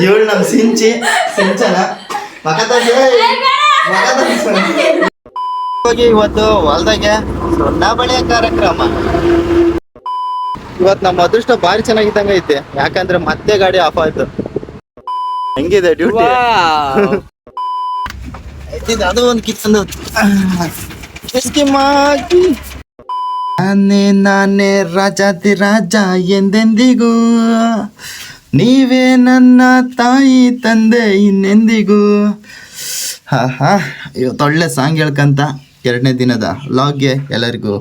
ಇವಳು ನಮ್ ಸಿಂಚನ ಹೋಗಿ ಇವತ್ತು ಹೊಲ್ದಾಗೆ ಸೊಣ್ಣ ಬಳಿಯ ಕಾರ್ಯಕ್ರಮ. ಇವತ್ತು ನಮ್ಮ ಅದೃಷ್ಟ ಭಾರಿ ಚೆನ್ನಾಗಿದ್ದಂಗ ಐತೆ, ಯಾಕಂದ್ರೆ ಮತ್ತೆ ಗಾಡಿ ಆಫ್ ಆಯ್ತು. ಹೆಂಗಿದೆ ಡ್ಯೂಟಿ? ಅದು ಒಂದು ಕಿತ್ತಂದು ನಾನೇ ರಾಜಾತಿ ರಾಜ ಎಂದೆಂದಿಗೂ, ನೀವೇ ನನ್ನ ತಾಯಿ ತಂದೆ ಇನ್ನೆಂದಿಗೂ. ಇವತ್ತು ಒಳ್ಳೆ ಸಾಂಗ್ ಹೇಳ್ಕಂತ ಎರಡನೇ ದಿನದ ವ್ಲಾಗ್ಗೆ ಎಲ್ಲರಿಗೂ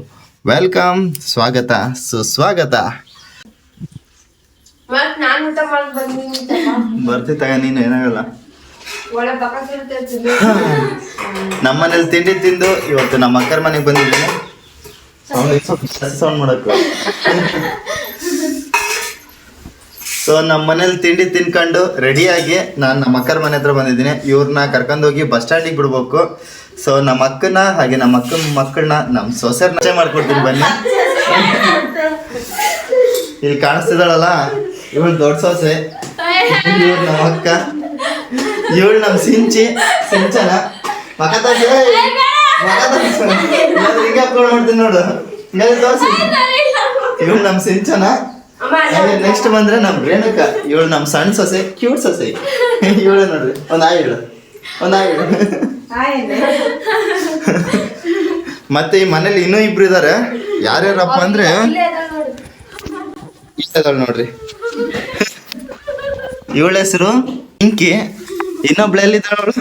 ವೆಲ್ಕಮ್, ಸ್ವಾಗತ ಸುಸ್ವಾಗತ. ಬರ್ತಿತ್ತಾಗ ನೀನು ಏನಾಗಲ್ಲ. ನಮ್ಮನೇಲಿ ತಿಂಡಿ ತಿಂದು ಇವತ್ತು ನಮ್ಮ ಅಕ್ಕರ ಮನೆಗೆ ಬಂದಿದ್ದೀನಿ. ಸೌಂಡ್ ಮಾಡಕ್ಕೆ ಸೊ ನಮ್ಮ ಮನೇಲಿ ತಿಂಡಿ ತಿನ್ಕೊಂಡು ರೆಡಿಯಾಗಿ ನಾನು ನಮ್ಮ ಅಕ್ಕರ ಮನೆ ಹತ್ರ ಬಂದಿದ್ದೀನಿ. ಇವ್ರನ್ನ ಕರ್ಕೊಂಡೋಗಿ ಬಸ್ ಸ್ಟ್ಯಾಂಡಿಗೆ ಬಿಡ್ಬೇಕು. ಸೊ ನಮ್ಮ ಅಕ್ಕನ ಹಾಗೆ ನಮ್ಮ ಅಕ್ಕನ ಮಕ್ಕಳನ್ನ ನಮ್ಮ ಸೊಸೆರ್ನ ಪರಿಚಯ ಮಾಡ್ಕೊಡ್ತೀನಿ ಬನ್ನಿ. ಇಲ್ಲಿ ಕಾಣಿಸ್ತಿದ್ದಾಳಲ್ಲ, ಇವಳು ದೊಡ್ಡ ಸೊಸೆ, ಇವ್ರು ನಮ್ಮ ಅಕ್ಕ, ಇವಳು ನಮ್ಮ ಸಿಂಚನ ಹಿಂಗೆ ಹಾಕೊಂಡು ಮಾಡ್ತೀನಿ ನೋಡು, ಹಿಂಗೆ ತೋರಿಸಿ. ಇವಳು ನಮ್ಮ ಸಿಂಚನ. ನೆಕ್ಸ್ಟ್ ಬಂದ್ರೆ ನಮ್ ರೇಣುಕ, ಇವಳು ನಮ್ ಸಣ್ಣ ಸೊಸೆ, ಕ್ಯೂಟ್ ಸೊಸೆ. ಇವಳು ನೋಡ್ರಿ, ಒಂದ್ ಹೇಳು. ಮತ್ತೆ ಈ ಮನೇಲಿ ಇನ್ನೂ ಇಬ್ರು ಇದಾರೆ. ಯಾರ್ಯಾರಪ್ಪ ಅಂದ್ರೆ ನೋಡ್ರಿ, ಇವಳ ಹೆಸರು ಪಿಂಕಿ, ಇನ್ನೊಬ್ಳೆಲ್ಲಿದ್ದಾಳು,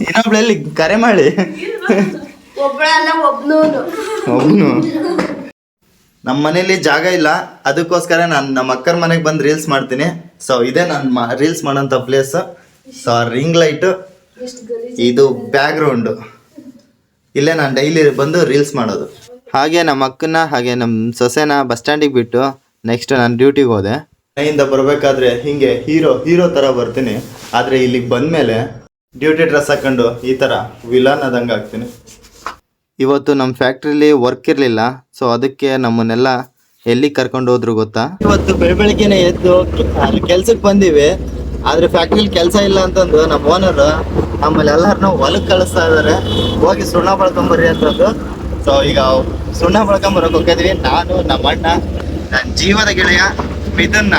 ಇನ್ನೊಬ್ಳೆಲ್ಲಿ ಕರೆ ಮಾಡಿ ಒಬ್ನು. ನಮ್ಮ ಮನೇಲಿ ಜಾಗ ಇಲ್ಲ, ಅದಕ್ಕೋಸ್ಕರ ನಾನು ನಮ್ಮ ಅಕ್ಕರ ಮನೆಗೆ ಬಂದು ರೀಲ್ಸ್ ಮಾಡ್ತೀನಿ. ಸೊ ಇದೇ ನಾನು ರೀಲ್ಸ್ ಮಾಡೋಂಥ ಪ್ಲೇಸ್. ಸೊ ರಿಂಗ್ ಲೈಟು, ಇದು ಬ್ಯಾಕ್ ಗ್ರೌಂಡು, ಇಲ್ಲೇ ನಾನು ಡೈಲಿ ಬಂದು ರೀಲ್ಸ್ ಮಾಡೋದು. ಹಾಗೆ ನಮ್ಮ ಅಕ್ಕನ ಹಾಗೆ ನಮ್ಮ ಸೊಸೆನ ಬಸ್ ಸ್ಟ್ಯಾಂಡಿಗೆ ಬಿಟ್ಟು ನೆಕ್ಸ್ಟ್ ನಾನು ಡ್ಯೂಟಿಗೆ ಹೋದೆ. ಮನೆಯಿಂದ ಬರಬೇಕಾದ್ರೆ ಹಿಂಗೆ ಹೀರೋ ಥರ ಬರ್ತೀನಿ, ಆದರೆ ಇಲ್ಲಿಗೆ ಬಂದಮೇಲೆ ಡ್ಯೂಟಿ ಡ್ರೆಸ್ ಹಾಕೊಂಡು ಈ ಥರ ವಿಲನ್ ಆದಂಗೆ ಆಗ್ತೀನಿ. ಇವತ್ತು ನಮ್ಮ ಫ್ಯಾಕ್ಟ್ರಿಲಿ ವರ್ಕ್ ಇರಲಿಲ್ಲ, ಸೊ ಅದಕ್ಕೆ ನಮ್ಮನ್ನೆಲ್ಲ ಎಲ್ಲಿ ಕರ್ಕೊಂಡು ಹೋದ್ರು ಗೊತ್ತಾ? ಇವತ್ತು ಬೆಳಗ್ಗೆನೆ ಎದ್ದು ಅಲ್ಲಿ ಕೆಲ್ಸಕ್ಕೆ ಬಂದಿವಿ, ಆದರೆ ಫ್ಯಾಕ್ಟ್ರಿಲಿ ಕೆಲಸ ಇಲ್ಲ ಅಂತಂದು ನಮ್ಮ ಓನರ್ ನಮ್ಮಲ್ಲಿ ಎಲ್ಲರನ್ನೂ ಹೊಲಕ್ಕೆ ಕಳಿಸ್ತಾ ಇದ್ದಾರೆ, ಹೋಗಿ ಸುಣ್ಣ ಬಳ್ಕೊಂಬರ್ರಿ ಅಂತಂದು. ಸೊ ಈಗ ಸುಣ್ಣ ಬಳ್ಕೊಂಬರಕ್ಕೆ ಹೋಗಿದ್ವಿ, ನಾನು, ನಮ್ಮ ಅಣ್ಣ, ನನ್ನ ಜೀವದ ಗೆಳೆಯ ಮಿಥುನ್ನ.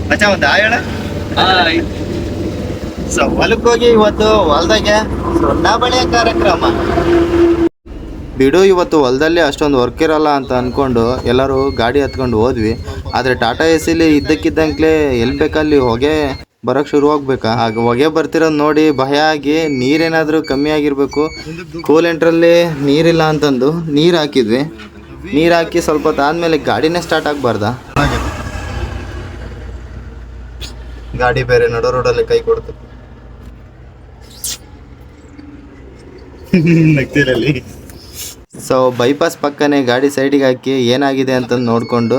ಮಚ್ಚ ಒಂದು ಹೇಳ. ಸೊ ಹೊಲಕ್ಕೆ ಹೋಗಿ ಇವತ್ತು ಹೊಲ್ದಾಗೆ ಸುಣ್ಣ ಬಳಿಯ ಕಾರ್ಯಕ್ರಮ. ಬಿಡು, ಇವತ್ತು ಹೊಲದಲ್ಲಿ ಅಷ್ಟೊಂದು ವರ್ಕ್ ಇರಲ್ಲ ಅಂತ ಅಂದ್ಕೊಂಡು ಎಲ್ಲರೂ ಗಾಡಿ ಹತ್ಕೊಂಡು ಹೋದ್ವಿ. ಆದರೆ ಟಾಟಾ ಎ ಸಿಲಿ ಇದ್ದಕ್ಕಿದ್ದಂಗೆ ಎಲ್ಲಿ ಬೇಕಲ್ಲಿ ಹೊಗೆ ಬರೋಕ್ಕೆ ಶುರುವಾಗಬೇಕಾ? ಹಾಗೆ ಹೊಗೆ ಬರ್ತಿರೋದು ನೋಡಿ ಭಯ ಆಗಿ ನೀರೇನಾದರೂ ಕಮ್ಮಿ ಆಗಿರಬೇಕು, ಕೂಲೆಂಟ್ರಲ್ಲಿ ನೀರಿಲ್ಲ ಅಂತಂದು ನೀರು ಹಾಕಿದ್ವಿ. ನೀರು ಹಾಕಿ ಸ್ವಲ್ಪ ಹೊತ್ತು ಆದಮೇಲೆ ಗಾಡಿನೇ ಸ್ಟಾರ್ಟ್ ಆಗಬಾರ್ದ? ಗಾಡಿ ಬೇರೆ ನಡು ರೋಡಲ್ಲಿ ಕೈ ಕೊಡ್ತು ನಗ್ತಿರಲ್ಲಿ. ಸೊ ಬೈಪಾಸ್ ಪಕ್ಕನೇ ಗಾಡಿ ಸೈಡಿಗೆ ಹಾಕಿ ಏನಾಗಿದೆ ಅಂತಂದು ನೋಡಿಕೊಂಡು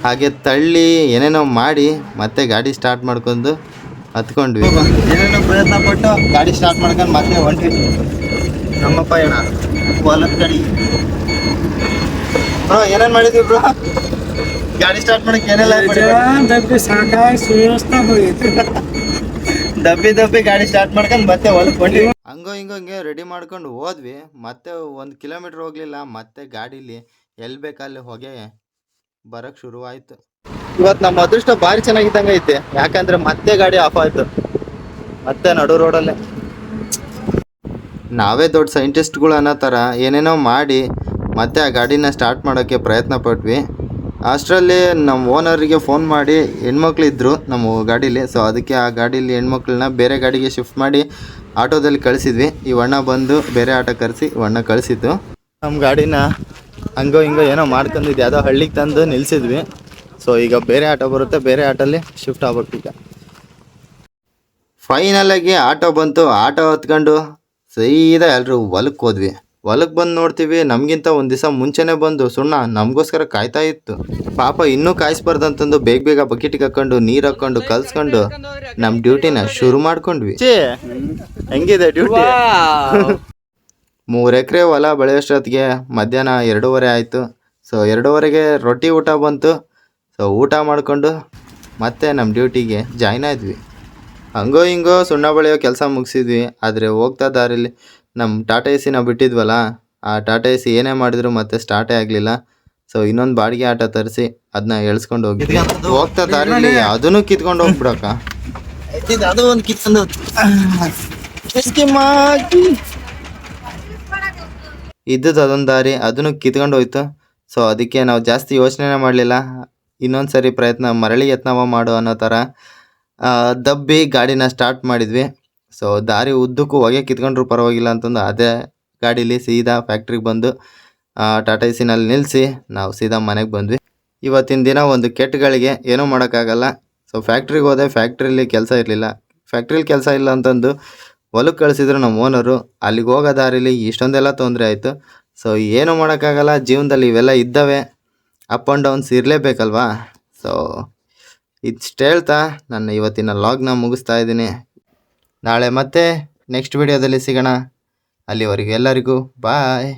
ಹಾಗೆ ತಳ್ಳಿ ಏನೇನೋ ಮಾಡಿ ಮತ್ತೆ ಗಾಡಿ ಸ್ಟಾರ್ಟ್ ಮಾಡ್ಕೊಂಡು ಹತ್ಕೊಂಡ್ವಿ. ಏನೇನೋ ಪ್ರಯತ್ನ ಪಟ್ಟು ಗಾಡಿ ಸ್ಟಾರ್ಟ್ ಮಾಡ್ಕೊಂಡು ಮತ್ತೆ ಹೊಂಟ್ವಿ ನಮ್ಮ ಪಯಣ ಹೊಲದ ಕಡೆ. ಬ್ರೋ ಏನೇನು ಮಾಡಿದ್ವಿ ಬ್ರೋ ಗಾಡಿ ಸ್ಟಾರ್ಟ್ ಮಾಡಕ್ಕೆ? ಏನೆಲ್ಲ ದಬ್ಬಿ ಗಾಡಿ ಸ್ಟಾರ್ಟ್ ಮಾಡ್ಕೊಂಡು ಮತ್ತೆ ಹೊಲಕ್ಕೆ ಹೊಂಟ್ವಿ. ಹಂಗೋ ಹಿಂಗೆ ರೆಡಿ ಮಾಡ್ಕೊಂಡು ಹೋದ್ವಿ. ಮತ್ತೆ 1 ಕಿಲೋಮೀಟ್ರ್ ಹೋಗ್ಲಿಲ್ಲ, ಮತ್ತೆ ಗಾಡೀಲಿ ಎಲ್ಲಿ ಬೇಕಲ್ಲಿ ಹೊಗೆ ಬರೋಕ್ಕೆ ಶುರುವಾಯಿತು. ಇವತ್ತು ನಮ್ಮ ಅದೃಷ್ಟ ಭಾರಿ ಚೆನ್ನಾಗಿದ್ದಂಗೆ ಐತೆ, ಯಾಕಂದ್ರೆ ಮತ್ತೆ ಗಾಡಿ ಆಫ್ ಆಯ್ತು, ಮತ್ತೆ ನಡು ರೋಡಲ್ಲೇ. ನಾವೇ ದೊಡ್ಡ ಸೈಂಟಿಸ್ಟ್ಗಳು ಅನ್ನೋ ಥರ ಏನೇನೋ ಮಾಡಿ ಮತ್ತೆ ಆ ಗಾಡಿನ ಸ್ಟಾರ್ಟ್ ಮಾಡೋಕ್ಕೆ ಪ್ರಯತ್ನ ಪಟ್ವಿ. ಅಷ್ಟರಲ್ಲಿ ನಮ್ಮ ಓನರಿಗೆ ಫೋನ್ ಮಾಡಿ, ಹೆಣ್ಮಕ್ಳಿದ್ರು ನಮ್ಮ ಗಾಡೀಲಿ. ಸೊ ಅದಕ್ಕೆ ಆ ಗಾಡೀಲಿ ಹೆಣ್ಮಕ್ಳನ್ನ ಬೇರೆ ಗಾಡಿಗೆ ಶಿಫ್ಟ್ ಮಾಡಿ ಆಟೋದಲ್ಲಿ ಕಳಿಸಿದ್ವಿ. ಈ ಅಣ್ಣ ಬಂದು ಬೇರೆ ಆಟೋ ಕರೆಸಿ ಅಣ್ಣ ಕಳಿಸಿದ್ದು. ನಮ್ಮ ಗಾಡಿನ ಹಂಗೋ ಹಿಂಗೋ ಏನೋ ಮಾಡ್ಕೊಂಡಿದ್ದು ಯಾವುದೋ ಹಳ್ಳಿಗೆ ತಂದು ನಿಲ್ಲಿಸಿದ್ವಿ. ಸೊ ಈಗ ಬೇರೆ ಆಟೋ ಬರುತ್ತೆ, ಬೇರೆ ಆಟೋಲ್ಲಿ ಶಿಫ್ಟ್ ಆಗ್ಬೇಕು. ಈಗ ಫೈನಲಾಗಿ ಆಟೋ ಬಂತು. ಆಟೋ ಹತ್ಕೊಂಡು ಸೀದಾ ಎಲ್ಲರೂ ಹೊಲಕ್ಕೆ ಹೋದ್ವಿ. ಹೊಲಕ್ಕೆ ಬಂದು ನೋಡ್ತೀವಿ, ನಮಗಿಂತ ಒಂದು ದಿವಸ ಮುಂಚೆನೇ ಬಂದು ಸುಣ್ಣ ನಮಗೋಸ್ಕರ ಕಾಯ್ತಾ ಇತ್ತು. ಪಾಪ ಇನ್ನೂ ಕಾಯಿಸ್ಬಾರ್ದಂತಂದು ಬೇಗ ಬಕೆಟಿಗೆ ಹಾಕೊಂಡು ನೀರು ಹಾಕೊಂಡು ಕಲ್ಸ್ಕೊಂಡು ನಮ್ಮ ಡ್ಯೂಟಿನ ಶುರು ಮಾಡ್ಕೊಂಡ್ವಿ. ಹೆಂಗಿದೆ ಡ್ಯೂಟಿ? 3 ಎಕರೆ ಹೊಲ ಬೆಳೆಯೋಷ್ಟೊತ್ತಿಗೆ ಮಧ್ಯಾಹ್ನ 2:30 ಆಯಿತು. ಸೊ 2:30ಗೆ ರೊಟ್ಟಿ ಊಟ ಬಂತು. ಸೊ ಊಟ ಮಾಡಿಕೊಂಡು ಮತ್ತೆ ನಮ್ಮ ಡ್ಯೂಟಿಗೆ ಜಾಯ್ನ್ ಆದ್ವಿ. ಹಂಗೋ ಹಿಂಗೋ ಸುಣ್ಣ ಬಳಿಯೋ ಕೆಲಸ ಮುಗಿಸಿದ್ವಿ. ಆದರೆ ಹೋಗ್ತಾ ದಾರಿಲಿ ನಮ್ಮ ಟಾಟಾ ಎ ಸಿನ ಬಿಟ್ಟಿದ್ವಲ್ಲ, ಆ ಟಾಟಾ ಎ ಸಿ ಏನೇ ಮಾಡಿದ್ರು ಮತ್ತೆ ಸ್ಟಾರ್ಟೇ ಆಗಲಿಲ್ಲ. ಸೊ ಇನ್ನೊಂದು ಬಾಡಿಗೆ ಆಟೋ ತರಿಸಿ ಅದನ್ನ ಎಳ್ಸ್ಕೊಂಡು ಹೋಗಿದ್ವಿ. ಹೋಗ್ತಾ ದಾರಿಲಿ ಅದನ್ನು ಕಿತ್ಕೊಂಡು ಹೋಗ್ಬಿಡಕ್ಕ. ಅದು ಒಂದು ಕಿತ್ಕೊಂಡು ಇದ್ದದ್ದು ಅದೊಂದು ದಾರಿ, ಅದನ್ನು ಕಿತ್ಕೊಂಡು ಹೋಯ್ತು. ಸೊ ಅದಕ್ಕೆ ನಾವು ಜಾಸ್ತಿ ಯೋಚನೆ ಮಾಡಲಿಲ್ಲ. ಇನ್ನೊಂದು ಸರಿ ಮರಳಿ ಯತ್ನವ ಮಾಡು ಅನ್ನೋ ಥರ ದಬ್ಬಿ ಗಾಡಿನ ಸ್ಟಾರ್ಟ್ ಮಾಡಿದ್ವಿ. ಸೊ ದಾರಿ ಉದ್ದಕ್ಕೂ ಹೊಗೆ ಕಿತ್ಕೊಂಡ್ರು ಪರವಾಗಿಲ್ಲ ಅಂತಂದು ಅದೇ ಗಾಡೀಲಿ ಸೀದಾ ಫ್ಯಾಕ್ಟ್ರಿಗೆ ಬಂದು ಟಾಟಾ ಎ ಸಿನಲ್ಲಿ ನಿಲ್ಲಿಸಿ ನಾವು ಸೀದಾ ಮನೆಗೆ ಬಂದ್ವಿ. ಇವತ್ತಿನ ದಿನ ಒಂದು ಕೆಟ್ಟಗಳಿಗೆ ಏನೂ ಮಾಡೋಕ್ಕಾಗಲ್ಲ. ಸೊ ಫ್ಯಾಕ್ಟ್ರಿಗೆ ಹೋದೆ, ಫ್ಯಾಕ್ಟ್ರಿಲಿ ಕೆಲಸ ಇರಲಿಲ್ಲ. ಫ್ಯಾಕ್ಟ್ರಿಲಿ ಕೆಲಸ ಇಲ್ಲ ಅಂತಂದು ಹೊಲಕ್ಕೆ ಕಳಿಸಿದ್ರು ನಮ್ಮ ಓನರು. ಅಲ್ಲಿಗೆ ಹೋಗೋ ದಾರಿಲಿ ಇಷ್ಟೊಂದೆಲ್ಲ ತೊಂದರೆ ಆಯಿತು. ಸೊ ಏನೂ ಮಾಡೋಕ್ಕಾಗಲ್ಲ, ಜೀವನದಲ್ಲಿ ಇವೆಲ್ಲ ಇದ್ದಾವೆ, ಅಪ್ ಆ್ಯಂಡ್ ಡೌನ್ಸ್ ಇರಲೇಬೇಕಲ್ವಾ. ಸೊ ಇಷ್ಟು ಹೇಳ್ತಾ ನನ್ನ ಇವತ್ತಿನ ಲಾಗ್ನ ಮುಗಿಸ್ತಾ ಇದ್ದೀನಿ. ನಾಳೆ ಮತ್ತೆ ನೆಕ್ಸ್ಟ್ ವಿಡಿಯೋದಲ್ಲಿ ಸಿಗೋಣ. ಅಲ್ಲಿವರೆಗೂ ಎಲ್ಲರಿಗೂ ಬಾಯ್.